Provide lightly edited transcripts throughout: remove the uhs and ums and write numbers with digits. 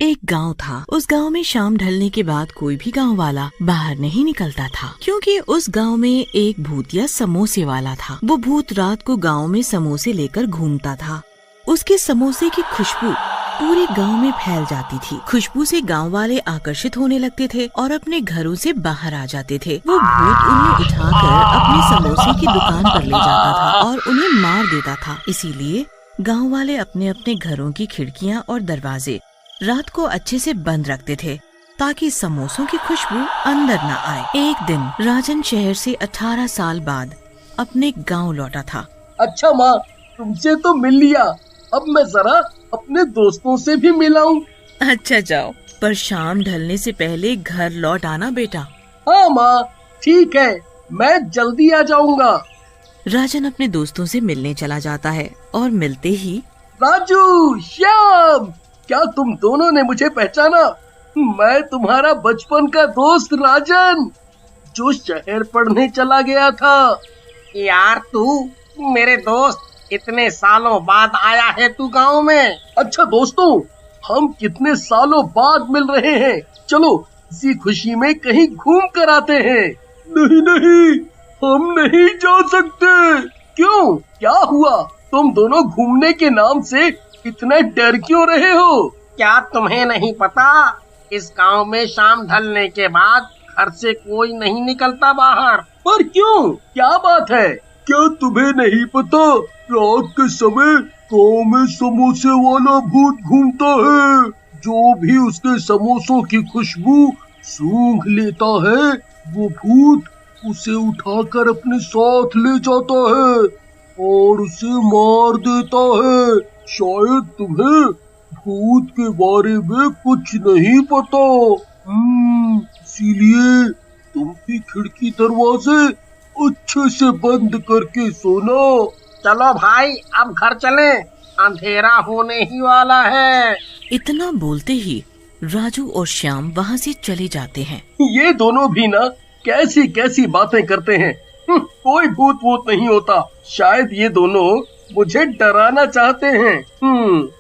एक गांव था। उस गांव में शाम ढलने के बाद कोई भी गांव वाला बाहर नहीं निकलता था, क्योंकि उस गांव में एक भूतिया समोसे वाला था। वो भूत रात को गांव में समोसे लेकर घूमता था। उसके समोसे की खुशबू पूरे गांव में फैल जाती थी। खुशबू से गांव वाले आकर्षित होने लगते थे और अपने घरों से बाहर आ जाते थे। वो भूत उन्हें उठाकर अपने समोसे की दुकान पर ले जाता था और उन्हें मार देता था। इसीलिए गांव वाले अपने अपने घरों की खिड़कियां और दरवाजे रात को अच्छे से बंद रखते थे, ताकि समोसों की खुशबू अंदर न आए। एक दिन राजन शहर से 18 साल बाद अपने गांव लौटा था। अच्छा माँ, तुमसे तो मिल लिया, अब मैं जरा अपने दोस्तों से भी मिलाऊं। अच्छा जाओ, पर शाम ढलने से पहले घर लौट आना बेटा। हाँ माँ, ठीक है, मैं जल्दी आ जाऊंगा। राजन अपने दोस्तों से मिलने चला जाता है और मिलते ही राजू, श्याम, क्या तुम दोनों ने मुझे पहचाना? मैं तुम्हारा बचपन का दोस्त राजन, जो शहर पढ़ने चला गया था। यार तू मेरे दोस्त, इतने सालों बाद आया है तू गांव में। अच्छा दोस्तों, हम कितने सालों बाद मिल रहे हैं। चलो इसी खुशी में कहीं घूम कर आते हैं। नहीं नहीं, हम नहीं जा सकते। क्यों, क्या हुआ? तुम दोनों घूमने के नाम से इतने डर क्यों रहे हो? क्या तुम्हें नहीं पता, इस गांव में शाम ढलने के बाद घर से कोई नहीं निकलता बाहर। पर क्यों, क्या बात है? क्या तुम्हें नहीं पता, रात के समय गांव में समोसे वाला भूत घूमता है। जो भी उसके समोसों की खुशबू सूंघ लेता है, वो भूत उसे उठाकर अपने साथ ले जाता है और उसे मार देता है। शायद तुम्हें भूत के बारे में कुछ नहीं पता। इसीलिए तुम भी खिड़की दरवाजे अच्छे से बंद करके सोना। चलो भाई, अब घर चलें, अंधेरा होने ही वाला है। इतना बोलते ही राजू और श्याम वहाँ से चले जाते हैं। ये दोनों भी ना कैसी कैसी बातें करते हैं। कोई भूत वूत नहीं होता। शायद ये दोनों मुझे डराना चाहते हैं।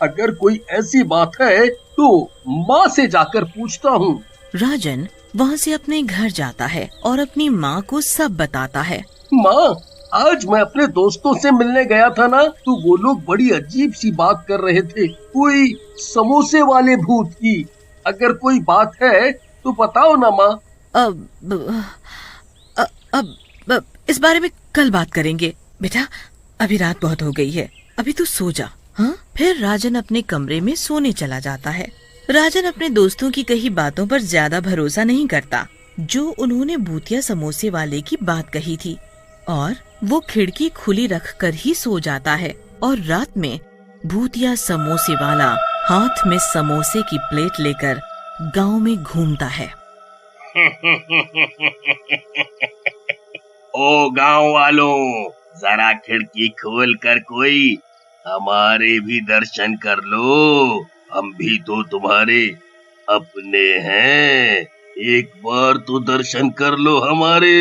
अगर कोई ऐसी बात है तो माँ से जाकर पूछता हूँ। राजन वहाँ से अपने घर जाता है और अपनी माँ को सब बताता है। माँ, आज मैं अपने दोस्तों से मिलने गया था ना, तो वो लोग बड़ी अजीब सी बात कर रहे थे, कोई समोसे वाले भूत की। अगर कोई बात है तो बताओ ना माँ। अब इस बारे में कल बात करेंगे बेटा, अभी रात बहुत हो गई है, अभी तू सो जा। हाँ? फिर राजन अपने कमरे में सोने चला जाता है। राजन अपने दोस्तों की कही बातों पर ज्यादा भरोसा नहीं करता, जो उन्होंने भूतिया समोसे वाले की बात कही थी, और वो खिड़की खुली रखकर ही सो जाता है। और रात में भूतिया समोसे वाला हाथ में समोसे की प्लेट लेकर गांव में घूमता है। ओ गांव वालों, जरा खिड़की खोल कर कोई हमारे भी दर्शन कर लो। हम भी तो तुम्हारे अपने हैं, एक बार तो दर्शन कर लो हमारे।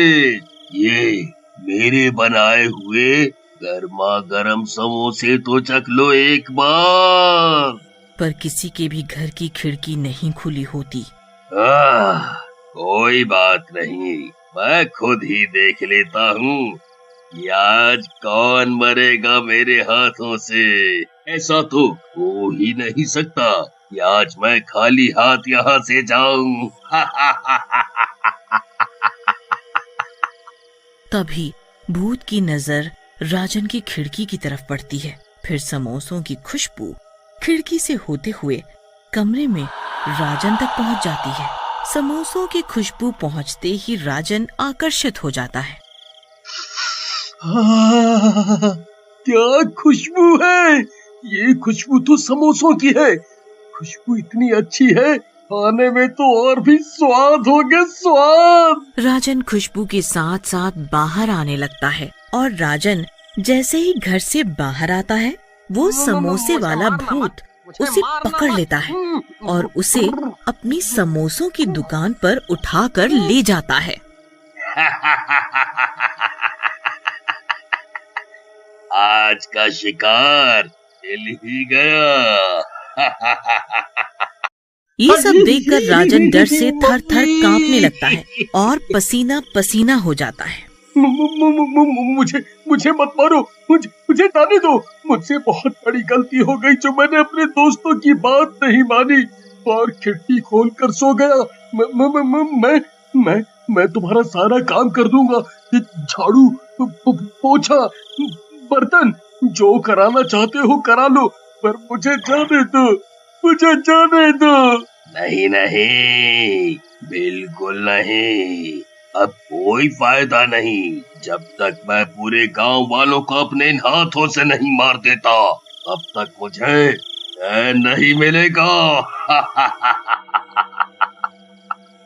ये मेरे बनाए हुए गर्मा गर्म समोसे तो चख लो एक बार। पर किसी के भी घर की खिड़की नहीं खुली होती। कोई बात नहीं, मैं खुद ही देख लेता हूँ कि आज कौन मरेगा मेरे हाथों से। ऐसा तो हो ही नहीं सकता कि आज मैं खाली हाथ यहाँ से जाऊं। तभी भूत की नजर राजन की खिड़की की तरफ पड़ती है। फिर समोसों की खुशबू खिड़की से होते हुए कमरे में राजन तक पहुंच जाती है। समोसों की खुशबू पहुंचते ही राजन आकर्षित हो जाता है। क्या खुशबू है! ये खुशबू तो समोसों की है। खुशबू इतनी अच्छी है, खाने में तो और भी स्वाद हो गया, स्वाद। राजन खुशबू के साथ साथ बाहर आने लगता है, और राजन जैसे ही घर से बाहर आता है, वो समोसे वाला भूत उसे पकड़ लेता है और उसे अपनी समोसों की दुकान पर उठाकर ले जाता है। आज का शिकार मिल ही गया। ये सब देखकर राजन डर से थर थर कांपने लगता है और पसीना पसीना हो जाता है। मुझे मत मारो, मुझे जाने दो। मुझसे बहुत बड़ी गलती हो गई जो मैंने अपने दोस्तों की बात नहीं मानी और खिड़की खोलकर सो गया। मैं तुम्हारा सारा काम कर दूंगा, झाड़ू, पोछा, बर्तन, जो कराना चाहते हो करा लो, पर मुझे जाने दो, मुझे जाने दो। नहीं नहीं, बिल्कुल नहीं। अब कोई फायदा नहीं। जब तक मैं पूरे गांव वालों को अपने इन हाथों से नहीं मार देता, तब तक मुझे चैन नहीं मिलेगा।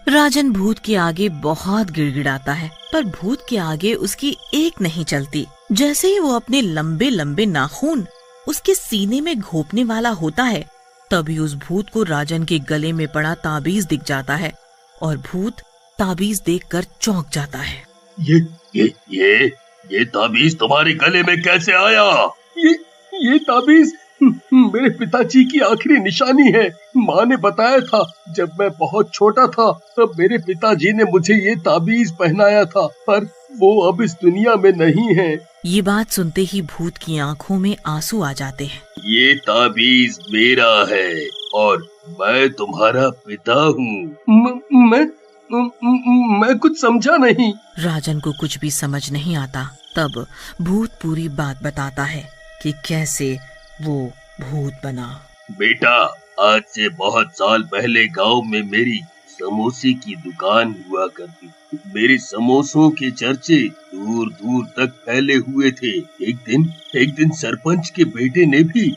राजन भूत के आगे बहुत गिड़गिड़ाता है, पर भूत के आगे उसकी एक नहीं चलती। जैसे ही वो अपने लंबे लंबे नाखून उसके सीने में घोंपने वाला होता है, तभी उस भूत को राजन के गले में पड़ा ताबीज दिख जाता है और भूत ताबीज देखकर चौंक जाता है। ये ताबीज तुम्हारे गले में कैसे आया? ये ताबीज मेरे पिताजी की आखिरी निशानी है। माँ ने बताया था जब मैं बहुत छोटा था, तब मेरे पिताजी ने मुझे ये ताबीज पहनाया था, पर वो अब इस दुनिया में नहीं है। ये बात सुनते ही भूत की आंखों में आंसू आ जाते हैं। ये ताबीज मेरा है और मैं तुम्हारा पिता हूँ। मैं कुछ समझा नहीं। राजन को कुछ भी समझ नहीं आता। तब भूत पूरी बात बताता है कि कैसे वो भूत बना। बेटा, आज से बहुत साल पहले गांव में मेरी समोसे की दुकान हुआ करती थी। मेरे समोसों के चर्चे दूर दूर तक फैले हुए थे। एक दिन सरपंच के बेटे ने भी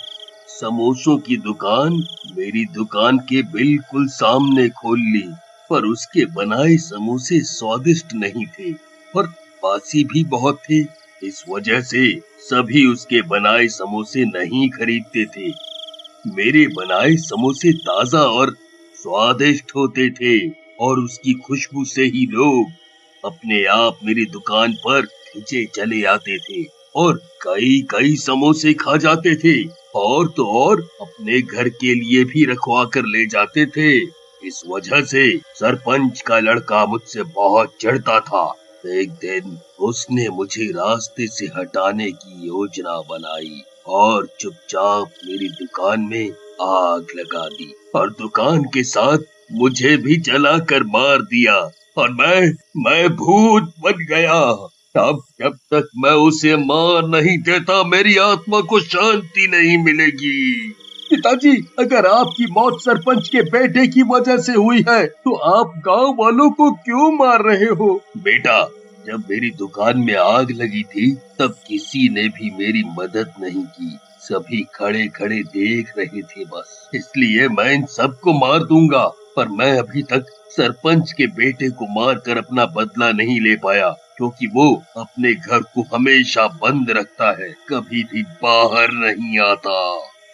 समोसों की दुकान मेरी दुकान के बिल्कुल सामने खोल ली, पर उसके बनाए समोसे स्वादिष्ट नहीं थे और बासी भी बहुत थे। इस वजह से सभी उसके बनाए समोसे नहीं खरीदते थे। मेरे बनाए समोसे ताजा और स्वादिष्ट होते थे और उसकी खुशबू से ही लोग अपने आप मेरी दुकान पर खींचे चले आते थे और कई समोसे खा जाते थे और तो और अपने घर के लिए भी रखवा कर ले जाते थे। इस वजह से सरपंच का लड़का मुझसे बहुत चिढ़ता था। एक दिन उसने मुझे रास्ते से हटाने की योजना बनाई और चुपचाप मेरी दुकान में आग लगा दी और दुकान के साथ मुझे भी जलाकर मार दिया और मैं भूत बन गया। अब जब तक मैं उसे मार नहीं देता, मेरी आत्मा को शांति नहीं मिलेगी। पिताजी, अगर आपकी मौत सरपंच के बेटे की वजह से हुई है, तो आप गांव वालों को क्यों मार रहे हो? बेटा, जब मेरी दुकान में आग लगी थी, तब किसी ने भी मेरी मदद नहीं की। सभी खड़े खड़े देख रहे थे बस। इसलिए मैं इन सबको मार दूंगा, पर मैं अभी तक सरपंच के बेटे को मारकर अपना बदला नहीं ले पाया, क्योंकि वो अपने घर को हमेशा बंद रखता है, कभी भी बाहर नहीं आता।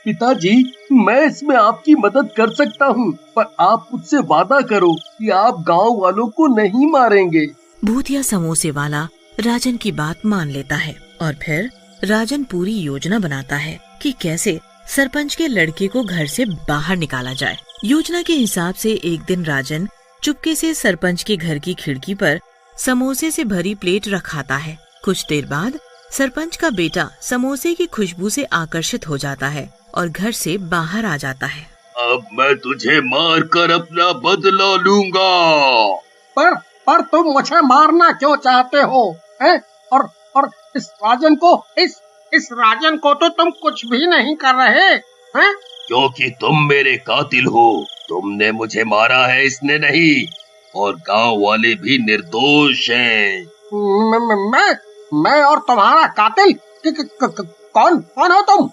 पिताजी, मैं इसमें आपकी मदद कर सकता हूँ, पर आप मुझसे वादा करो कि आप गांव वालों को नहीं मारेंगे। भूतिया समोसे वाला राजन की बात मान लेता है और फिर राजन पूरी योजना बनाता है कि कैसे सरपंच के लड़के को घर से बाहर निकाला जाए। योजना के हिसाब से एक दिन राजन चुपके से सरपंच के घर की खिड़की पर समोसे से भरी प्लेट रखाता है। कुछ देर बाद सरपंच का बेटा समोसे की खुशबू से आकर्षित हो जाता है और घर से बाहर आ जाता है। अब मैं तुझे मार कर अपना बदला लूंगा। पर तुम मुझे मारना क्यों चाहते हो? और इस राजन को तो तुम कुछ भी नहीं कर रहे हैं। क्योंकि तुम मेरे कातिल हो। तुमने मुझे मारा है, इसने नहीं, और गांव वाले भी निर्दोष हैं। मैं और तुम्हारा कातिल? कौन हो तुम?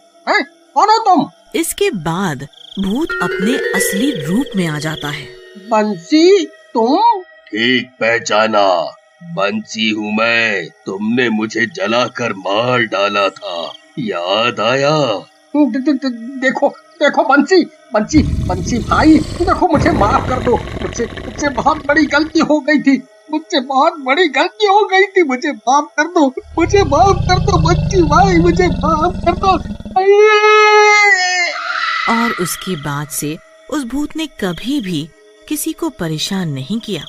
कौन हो तुम? इसके बाद भूत अपने असली रूप में आ जाता है। बंसी, तुम? ठीक पहचाना, बंसी हूँ मैं। तुमने मुझे जलाकर मार डाला था, याद आया? देखो बंसी भाई, देखो मुझे माफ कर दो। मुझसे बहुत बड़ी गलती हो गई थी। मुझे माफ कर दो बंसी भाई, मुझे माफ कर दो। और उसके बाद से उस भूत ने कभी भी किसी को परेशान नहीं किया।